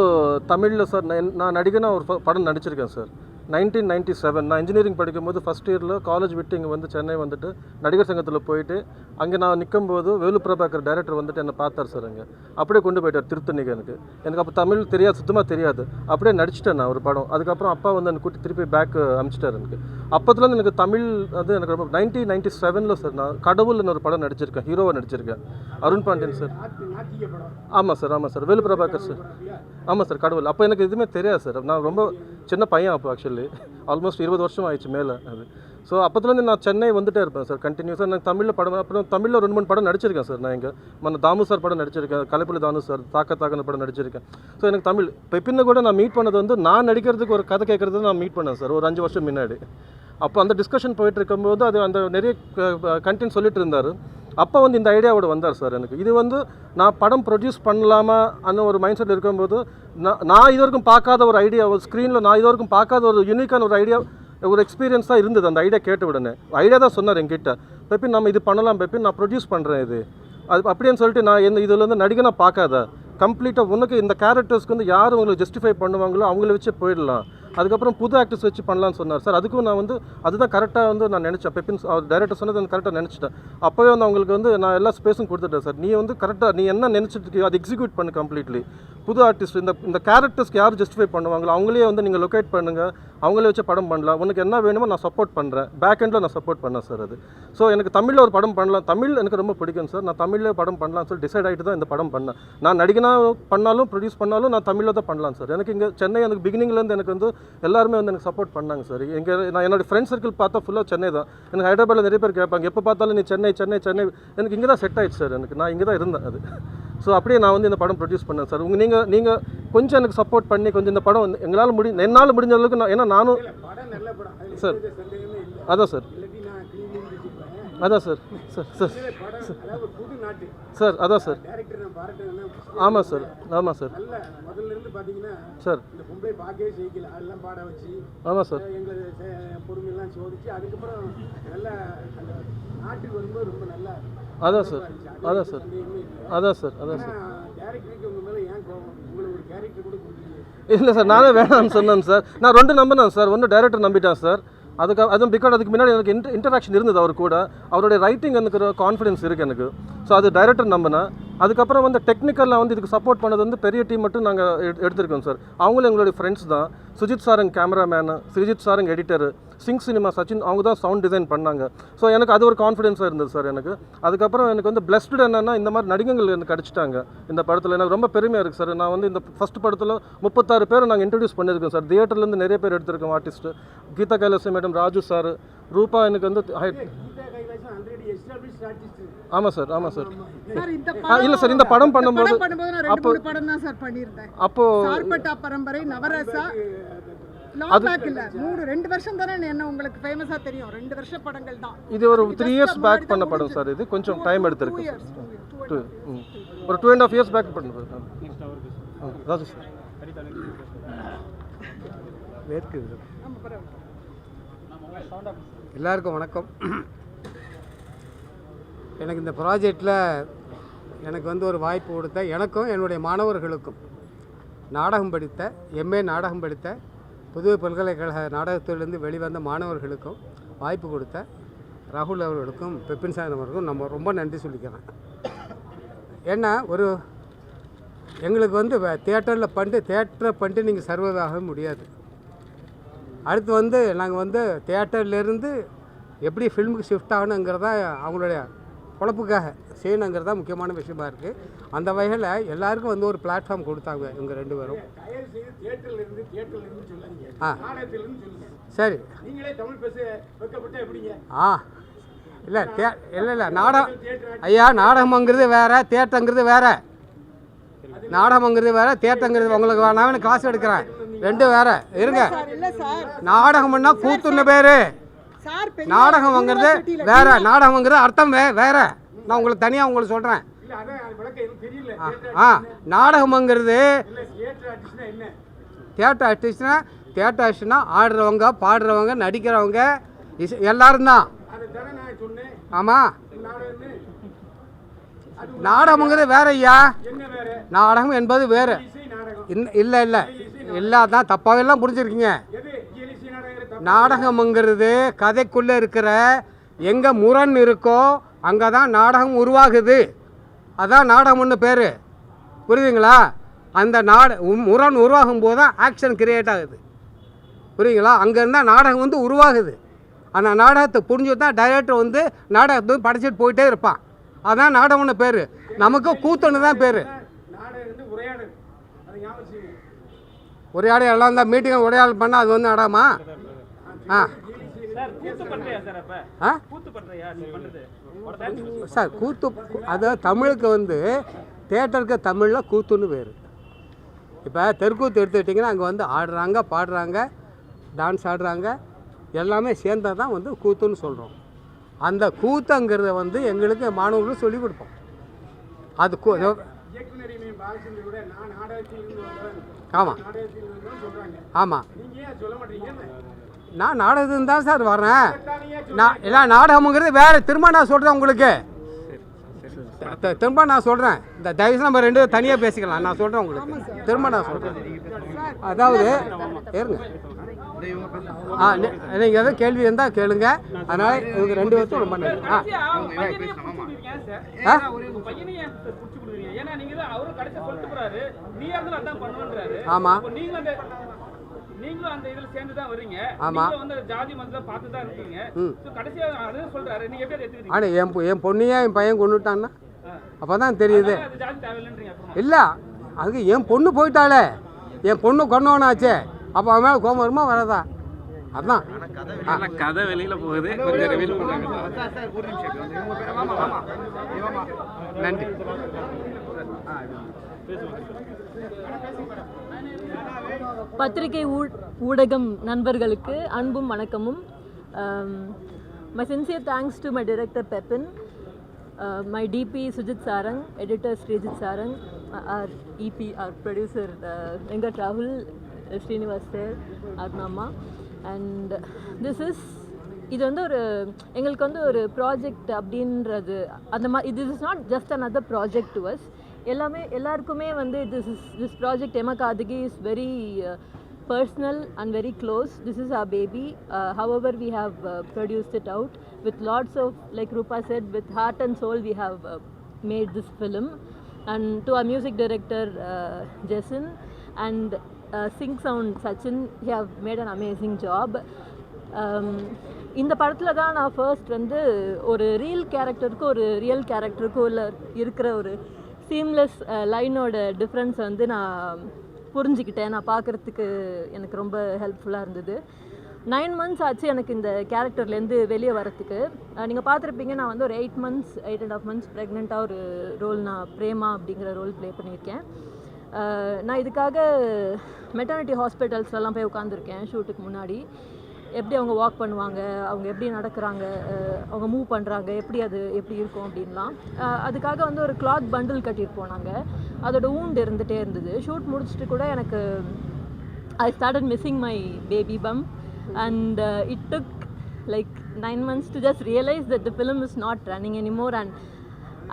தமிழில் சார் நான் நடிகனாக ஒரு படம் நடிச்சிருக்கேன் சார். 1997 நான் இன்ஜினியரிங் படிக்கும்போது ஃபஸ்ட் இயரில் காலேஜ் விட்டு இங்கே வந்து சென்னை வந்துட்டு நடிகர் சங்கத்தில் போயிட்டு அங்கே நான் நிற்கும்போது வேலு பிரபாகர் டைரக்டர் வந்துட்டு என்னை பார்த்தார் சார். அங்கே அப்படியே கொண்டு போயிட்டார் திருத்தணிக்கு. எனக்கு அப்போ தமிழ் தெரியாது, சுத்தமாக தெரியாது. அப்படியே நடிச்சிட்டேன் நான் ஒரு படம். அதுக்கப்புறம் அப்பா வந்து எனக்கு கூட்டி திருப்பி பேக் அனுப்பிச்சிட்டார். எனக்கு அப்போதுலேருந்து எனக்கு தமிழ் அது எனக்கு ரொம்ப 1997 சார் நான் கடவுள்னு ஒரு படம் நடிச்சிருக்கேன், ஹீரோவாக நடிச்சிருக்கேன். அருண் பாண்டியன் சார். ஆமாம் சார், வேலு பிரபாகர் சார். ஆமாம் சார், கடவுள். அப்போ எனக்கு எதுவுமே தெரியாது சார். நான் ரொம்ப சின்ன பையன் அப்போ, ஆக்சுவலி ஆல்மோஸ்ட் 20 வருஷம் ஆயிடுச்சு மேலே அது. ஸோ அப்போதுலேருந்து நான் சென்னை வந்துட்டே இருப்பேன் சார் கண்டினியூஸாக. நான் தமிழில் படம், அப்புறம் தமிழில் 2-3 படம் நடிச்சிருக்கேன் சார். நான் இங்கே தாமு சார் படம் நடிச்சிருக்கேன், கலைப்புலி தானு சார் தாக்கன்னு படம் நடிச்சிருக்கேன். ஸோ எனக்கு தமிழ் பெப்பின்னு கூட நான் மீட் பண்ணது வந்து நான் நடிக்கிறதுக்கு ஒரு கதை கேட்குறது நான் மீட் பண்ணேன் சார் ஒரு 5 வருஷம் முன்னாடி. அப்போ அந்த டிஸ்கஷன் போயிட்டு இருக்கும்போது அது அந்த நிறைய கண்டென்ட் சொல்லிட்டு இருந்தார். அப்போ வந்து இந்த ஐடியாவோட வந்தார் சார். எனக்கு இது வந்து நான் படம் ப்ரொடியூஸ் பண்ணலாமா அன்னு ஒரு மைண்ட் செட் இருக்கும்போது நான் இது வரைக்கும் பார்க்காத ஒரு ஐடியா, ஒரு ஸ்க்ரீனில் நான் இது வரைக்கும் பார்க்காத ஒரு யூனிக்கான ஒரு ஐடியா, ஒரு எக்ஸ்பீரியன்ஸாக இருந்தது. அந்த ஐடியா கேட்ட உடனே ஐடியா தான் சொன்னார் என்கிட்ட, பெப்பின் நம்ம இது பண்ணலாம் பெப்பின், நான் ப்ரொடியூஸ் பண்ணுறேன் இது அது அப்படின்னு சொல்லிட்டு. நான் இதில் வந்து நடிகனாக பார்க்காத, கம்ப்ளீட்டாக உனக்கு இந்த கேரக்டர்ஸ்க்கு வந்து யார் உங்களுக்கு ஜஸ்டிஃபை பண்ணுவாங்களோ அவங்கள வச்சு போயிடலாம், அதுக்கப்புறம் புது ஆக்டர்ஸ் வச்சு பண்ணலான்னு சொன்னார் சார். அதுக்கும் நான் வந்து அதுதான் கரெக்டாக வந்து நான் நினச்சேன். பெப்பின் அவர் டைரக்டர் சொன்னது எனக்கு கரெக்டாக நினச்சிட்டேன். அப்போவே வந்து அவங்களுக்கு வந்து நான் எல்லா ஸ்பேஸும் கொடுத்துட்டேன் சார். நீ வந்து கரெக்டாக நீ என்ன நினச்சிட்டு இருக்கியோ அதை எக்ஸிக்யூட் பண்ணு கம்ப்ளீட்லி. புது ஆர்டிஸ்ட் இந்த கேரக்டர்ஸ்க்கு யார் ஜஸ்டிஃபை பண்ணுவாங்களோ அவங்களே வந்து நீங்கள் லொக்கேட் பண்ணுங்கள், அவங்களே வச்சு படம் பண்ணலாம். உனக்கு என்ன வேணுமோ நான் சப்போர்ட் பண்ணுறேன், பேக் எண்டில் நான் சப்போர்ட் பண்ணேன் சார். அது ஸோ எனக்கு தமிழில் ஒரு படம் பண்ணலாம், தமிழ் எனக்கு ரொம்ப பிடிக்கும் சார். நான் தமிழில் படம் பண்ணலாம்னு சொல்லி டிசைட் ஆகிட்டு தான் இந்த படம் பண்ணேன். நான் நடிகனாக பண்ணாலும் ப்ரொடியூஸ் பண்ணாலும் நான் தமிழில் தான் பண்ணலாம் சார். எனக்கு இங்கே சென்னை எனக்கு பிகினிங்லேருந்து எனக்கு வந்து எல்லாருமே வந்து எனக்கு சப்போர்ட் பண்ணாங்க சார். நான் என்னோடய ஃப்ரெண்ட் சர்க்கிள் பார்த்தா ஃபுல்லாக சென்னை தான். எனக்கு ஹைதராபாத்தில் நிறைய பேர் கேட்பாங்க, எப்போ பார்த்தாலும் நீ சென்னை. எனக்கு இங்கே தான் செட் ஆயிடுச்சு சார். நான் இங்கே தான் இருந்தேன் அது. ஸோ அப்படியே நான் வந்து இந்த படம் ப்ரொடியூஸ் பண்ணேன் சார். நீங்கள் கொஞ்சம் எனக்கு சப்போர்ட் பண்ணி கொஞ்சம் இந்த படம் என்னால் முடிஞ்ச அளவுக்கு நான், ஏன்னா நானும் சார் அதான் சார் அதான் சார் ஆமாம் சார் சார் ஆமாம் சார் இல்லை சார், நானே வேணாம்னு சொன்னேன் சார். நான் 2 நம்பினேன் சார். 1 டைரக்டர் நம்பிட்டேன் சார். அதுவும் பிகாஸ் அதுக்கு முன்னாடி எனக்கு இன்டராக்ஷன் இருந்தது அவர் கூட. அவருடைய ரைட்டிங் எனக்கு ஒரு கான்ஃபிடன்ஸ் இருக்குது எனக்கு. ஸோ அது டைரக்டர் நம்பினேன். அதுக்கப்புறம் வந்து டெக்னிக்கலில் வந்து இதுக்கு சப்போர்ட் பண்ணது வந்து பெரிய டீம் மட்டும் நாங்கள் எடுத்திருக்கோம் சார். அவங்களும் எங்களுடைய ஃப்ரெண்ட்ஸ் தான். சுஜித் சாருங்க கேமராமேனு, ஸ்ரீஜித் சாருங்க எடிட்டரு, சிங் சினிமா சச்சின் அவங்க தான் சவுண்ட் டிசைன் பண்ணாங்க. ஸோ எனக்கு அது ஒரு கான்ஃபிடென்ஸாக இருந்தது சார் எனக்கு. அதுக்கப்புறம் எனக்கு வந்து பிளஸ்டு என்னென்னா இந்த மாதிரி நடிகர்கள் எனக்கு கிடச்சிட்டாங்க இந்த படத்தில். எனக்கு ரொம்ப பெருமையாக இருக்குது சார். நான் வந்து இந்த ஃபஸ்ட் படத்தில் 36 பேரை நாங்கள் இன்ட்ரடியூஸ் பண்ணியிருக்கோம் சார். தியேட்டர்லேருந்து நிறைய பேர் எடுத்திருக்கோம் artist. Geetha Kailasam madam, Raju sir, Roopa. எனக்கு வந்து ஆமாம் சார் ஆமாம் சார் சார் இந்த இல்லை சார் இந்த படம் பண்ணும்போது நான் 2-3 படம் தான் சார் பண்ணியிருந்தேன். அப்போது சார்பட்டா பரம்பரை, நவரசா, லாங் பேக் இல்ல 2 வருஷம் தானே என்ன உங்களுக்கு ஃபேமஸா தெரியும். 2 வருஷ படங்கள் தான். இது ஒரு 3 இயர்ஸ் பேக் பண்ண படம் சார். இது கொஞ்சம் டைம் எடுத்திருக்கு. ஒரு 2.5 இயர்ஸ் பேக் பண்ண படம். ராஜு சார் எல்லாருக்கும் வணக்கம். எனக்கு இந்த ப்ராஜெக்டில் எனக்கு வந்து ஒரு வாய்ப்பு கொடுத்த எனக்கும் என்னுடைய மாணவர்களுக்கும் நாடகம் படித்த எம்ஏ நாடகம் படித்த புதுவை பல்கலைக்கழக நாடகத்திலிருந்து வெளிவந்த மாணவர்களுக்கும் வாய்ப்பு கொடுத்த ராகுல் அவர்களுக்கும் பெப்பின் சார் அவர்களுக்கும் நம்ம ரொம்ப நன்றி சொல்லிக்கிறேன். ஏன்னா ஒரு எங்களுக்கு வந்து தியேட்டரில் பண்ணிட்டு நீங்கள் சர்வே ஆக முடியாது. அடுத்து வந்து நாங்கள் வந்து தியேட்டர்லேருந்து எப்படி ஃபில்முக்கு ஷிஃப்ட் ஆகணுங்கிறதா அவங்களுடைய பொழப்புக்காக செய்யணுங்கிறதா முக்கியமான விஷயமா இருக்குது. அந்த வகையில் எல்லாருக்கும் வந்து ஒரு பிளாட்ஃபார்ம் கொடுத்தாங்க இவங்க 2 பேரும். சரி இல்லை நாடகம் ஐயா, நாடகம்ங்கிறது வேறு, தியேட்டருங்கிறது வேறு. நாடகம்ங்கிறது வேறு, தியேட்டருங்கிறது உங்களுக்கு நான் காசு எடுக்கிறேன், 2 வேறு. இருங்க, நாடகம்னா கூத்துன்னு பேர், நாடகம்ங்கிறது வேற, நாடகம்ங்கிறது அர்த்தம் வேற. நான் உங்களுக்கு தனியாக உங்களுக்கு சொல்கிறேன். நாடகம்ங்கிறது தியேட்டர் ஆர்டிஸ்ட்னா ஆடுறவங்க, பாடுறவங்க, நடிக்கிறவங்க எல்லாரும் தான். ஆமாம், நாடகம்ங்கிறது வேற ஐயா. நாடகம் என்பது வேறு. இல்லை இல்லை இல்லை, அதான் தப்பாவெல்லாம் புரிஞ்சுருக்கீங்க. நாடகம்ங்கிறது கதைக்குள்ளே இருக்கிற எங்கே முரண் இருக்கோ அங்கே தான் நாடகம் உருவாகுது. அதான் நாடகம்னு பேர், புரியுதுங்களா? அந்த முரண் உருவாகும் போது தான் ஆக்ஷன் கிரியேட் ஆகுது, புரியுதுங்களா? அங்கேருந்தால் நாடகம் வந்து உருவாகுது. அந்த நாடகத்தை புரிஞ்சு தான் டைரக்டர் வந்து நாடகத்தை படைச்சிட்டு போயிட்டே இருப்பான். அதான் நாடகம்னு பேர். நமக்கு கூத்துன்னு தான் பேர். உரையாடல் எல்லாம் தான் மீட்டிங் உரையாடல் பண்ணால் அது வந்து நாடகமா? சார் கூத்து அதாவது தமிழுக்கு வந்து தியேட்டருக்கு தமிழில் கூத்துன்னு பேர். இப்போ தெருக்கூத்து எடுத்துக்கிட்டிங்கன்னா அங்கே வந்து ஆடுறாங்க, பாடுறாங்க, டான்ஸ் ஆடுறாங்க, எல்லாமே சேர்ந்தால் தான் வந்து கூத்துன்னு சொல்கிறோம். அந்த கூத்துங்கிறத வந்து எங்களுக்கு மாணவர்களும் சொல்லிக் கொடுப்போம். அது ஆமாம் ஆமாம், நான் நாடகத்துக்கு தான் சார் வரேன். எல்லாம் நாடகம்ங்கிறது வேறு. திரும்ப நான் சொல்கிறேன் உங்களுக்கு, திரும்ப நான் சொல்கிறேன். இந்த தயவுசெய்து நம்ம 2 தனியாக பேசிக்கலாம். நான் சொல்கிறேன் உங்களுக்கு, திரும்ப நான் சொல்கிறேன். அதாவது ஏறுங்க, நீங்கள் எதாவது கேள்வி இருந்தால் கேளுங்க. அதனால் இவங்க 2 பேர்த்தும் ரொம்ப நன்றி. ஆமாம் நீங்களும் அந்த இதுல சேர்ந்து தான் வரீங்க. ஆமா, வந்து ஜாதி மதத்தை பார்த்து தான் இருக்கீங்க. கடைசியா அதே சொல்றாரு, நீங்க எப்படி எடுத்துக்கிறீங்க? ஆனா என் பொண்ணையே என் பையன் கொண்டுட்டான்னா அப்பதான் தெரியுது. ஜாதி தேவையில்லைன்றீங்க? இல்ல, அதுக்கு என் பொண்ணு போயிட்டாளே, என் பொண்ணு கொண்டவனாச்சே, அப்போ அவன் மேலே கோபம் வருமா வராதா? அதான் கதை வெளியில போகுது, கொஞ்சம் ரிவீல் பண்ணுறாங்க. நன்றி. பத்திரிகை ஊடகம் நண்பர்களுக்கு அன்பும் வணக்கமும். My sincere thanks to my director Pepin, my DP Sujit Sarang, editor Srijit Sarang, our EP, our producer Venkat Rahul, Srinivas sir, our mama, and இது வந்து ஒரு எங்களுக்கு வந்து ஒரு ப்ராஜெக்ட் அப்படின்றது அந்த மாதிரி. this is not just another project to us. எல்லாருக்குமே வந்து this project Emakadagi is very personal and very close. This is our baby. However, we have produced it out with lots of, like Rupa said, with heart and soul we have made this film. And to our music director Jason and Sync Sound Sachin, he have made an amazing job. இந்த படத்தில் தான் நான் first வந்து ஒரு real கேரக்டருக்கும் இருக்கிற ஒரு seamless லைனோட difference வந்து நான் புரிஞ்சுக்கிட்டேன். நான் பார்க்குறதுக்கு எனக்கு ரொம்ப ஹெல்ப்ஃபுல்லாக இருந்தது. 9 months ஆச்சு எனக்கு இந்த கேரக்டர்லேருந்து வெளியே வரத்துக்கு. நீங்கள் பார்த்துருப்பீங்க, நான் வந்து ஒரு 8.5 months ப்ரெக்னெண்ட்டாக ஒரு ரோல், நான் பிரேமா அப்படிங்கிற ரோல் ப்ளே பண்ணியிருக்கேன். நான் இதுக்காக மெட்டர்னிட்டி ஹாஸ்பிட்டல்ஸ்லாம் போய் உட்காந்துருக்கேன் ஷூட்டுக்கு முன்னாடி. எப்படி அவங்க வாக் பண்ணுவாங்க, அவங்க எப்படி நடக்கிறாங்க, அவங்க மூவ் பண்ணுறாங்க, எப்படி இருக்கும் அப்படின்லாம். அதுக்காக வந்து ஒரு கிளாத் பண்டில் கட்டியிருப்போம் நாங்கள். அதோட ஊண்டு இருந்துகிட்டே இருந்தது. ஷூட் முடிச்சுட்டு கூட எனக்கு I started missing my baby bump, and it took like 9 months to just realize that the film is not running anymore, and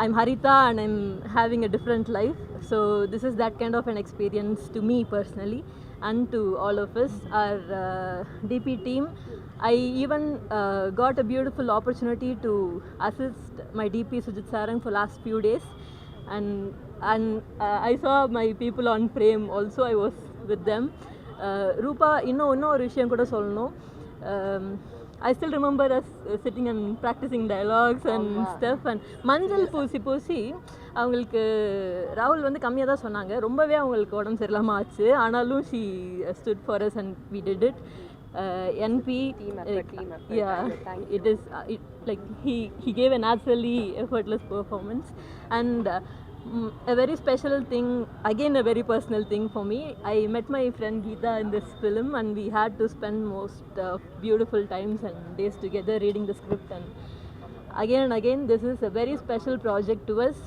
I'm Haritha and I'm having a different life. So this is that kind of an experience to me personally and to all of us, our DP team. I even got a beautiful opportunity to assist my DP Sujit Sarang for last few days, and I saw my people on frame also. I was with them. ரூபா இன்னும் ஒரு விஷயம் கூட சொல்லணும். I still remember us sitting and practicing dialogues and stuff, and மஞ்சள் பூசி அவங்களுக்கு ராகுல் வந்து கம்மியாக தான் சொன்னாங்க. ரொம்பவே அவங்களுக்கு உடம்பு சரியில்லாமல் ஆச்சு. ஆனாலும் she stood for us and we did it. NP yeah, it is like he gave a naturally effortless performance, and a very special thing, again a very personal thing for me. I met my friend Geeta in this film, and we had to spend most beautiful times and days together reading the script, and again this is a very special project to us.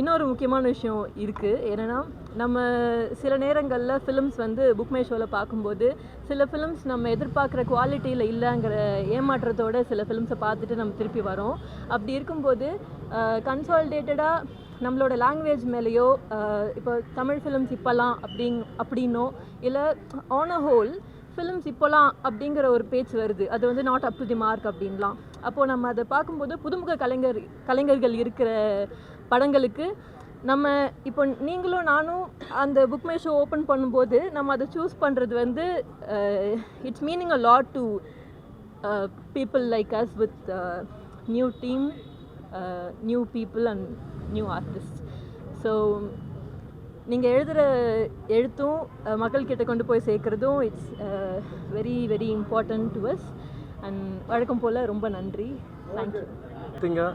இன்னொரு முக்கியமான விஷயம் இருக்குது. என்னென்னா, நம்ம சில நேரங்களில் films வந்து book my ஷோவில் பார்க்கும்போது சில ஃபிலிம்ஸ் நம்ம எதிர்பார்க்குற குவாலிட்டியில் இல்லைங்கிற ஏமாற்றத்தோடு சில ஃபிலிம்ஸை பார்த்துட்டு நம்ம திருப்பி வரோம். அப்படி இருக்கும்போது கன்சாலிடேட்டடாக நம்மளோட லாங்குவேஜ் மேலேயோ, இப்போ தமிழ் ஃபிலிம்ஸ் இப்போலாம் அப்படின்னோ, இல்லை ஆன் அ ஹோல் ஃபிலிம்ஸ் இப்போலாம் அப்படிங்கிற ஒரு பேச்சு வருது. அது வந்து not up to the mark அப்படின்லாம். அப்போது நம்ம அதை பார்க்கும்போது புதுமுக கலைஞர்கள் இருக்கிற படங்களுக்கு நம்ம இப்போ நீங்களும் நானும் அந்த புக் மை ஷோ ஓப்பன் பண்ணும்போது நம்ம அதை சூஸ் பண்ணுறது வந்து it's meaning a lot to people like us with new team, new people and new artist. So நீங்கள் எழுதுகிற எழுத்தும் மக்கள்கிட்ட கொண்டு போய் சேர்க்குறதும் it's very very important to us. And வழக்கம் போல் ரொம்ப நன்றி. தேங்க்யூ.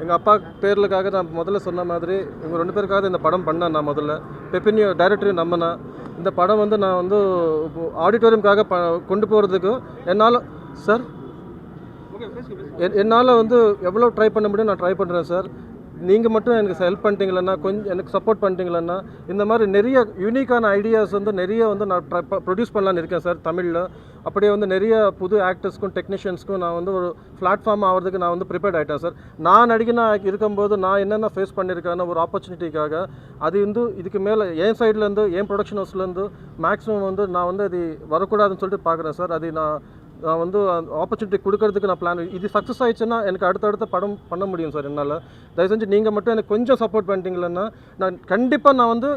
எங்கள் அப்பா பேர்களுக்காக நான் முதல்ல சொன்ன மாதிரி இவங்க 2 பேருக்காக இந்த படம் பண்ணேன். நான் முதல்ல பெப்பினியும் டைரக்டரையும் நம்பினேன். இந்த படம் வந்து நான் வந்து ஆடிட்டோரியம்காக கொண்டு போகிறதுக்கு என்னால் வந்து எவ்வளோ ட்ரை பண்ண முடியும் நான் ட்ரை பண்ணுறேன் சார். நீங்கள் மட்டும் எனக்கு ஹெல்ப் பண்ணிட்டீங்களன்னா, கொஞ்சம் எனக்கு சப்போர்ட் பண்ணிட்டீங்களன்னா, இந்த மாதிரி நிறைய யூனிக்கான ஐடியாஸ் வந்து நிறைய வந்து நான் ப்ரொடியூஸ் பண்ணலான்னு இருக்கேன் சார் தமிழில். அப்படியே வந்து நிறைய புது ஆக்டர்ஸ்க்கும் டெக்னீஷியன்ஸ்க்கும் நான் வந்து ஒரு பிளாட்ஃபார்ம் ஆகிறதுக்கு நான் வந்து ப்ரிப்பேர்ட் ஆகிட்டேன் சார். நான் நடிகனாக இருக்கும்போது நான் என்னென்ன ஃபேஸ் பண்ணியிருக்கேன்னு ஒரு ஆப்பர்ச்சுனிட்டிக்காக அது வந்து இதுக்கு மேலே என் சைட்லேருந்து என் ப்ரொடக்ஷன் ஹவுஸ்லேருந்து மேக்ஸிமம் வந்து நான் வந்து அது வரக்கூடாதுன்னு சொல்லிட்டு பார்க்குறேன் சார். அது நான் வந்து ஆப்பர்ச்சுனிட்டி கொடுக்கறதுக்கு நான் பிளான். இது சக்ஸஸ் ஆகிடுச்சுன்னா எனக்கு அடுத்தடுத்த படம் பண்ண முடியும் சார் என்னால். தயவு செஞ்சு நீங்கள் மட்டும் எனக்கு கொஞ்சம் சப்போர்ட் பண்ணிட்டீங்களன்னா நான் கண்டிப்பாக நான் வந்து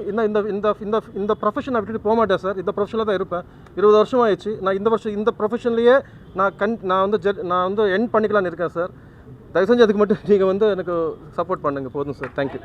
இந்த ப்ரொஃபஷனை விட்டுட்டு போக மாட்டேன் சார். இந்த ப்ரொஃபஷனில் தான் இருப்பேன். 20 வருஷம் ஆயிடுச்சு. நான் இந்த ப்ரொஃபஷன்லேயே நான் வந்து எண்ட் பண்ணிக்கலான்னு இருக்கேன் சார். தயவு செஞ்சு அதுக்கு மட்டும் நீங்கள் வந்து எனக்கு சப்போர்ட் பண்ணுங்கள் போதும் சார். தேங்க்யூ.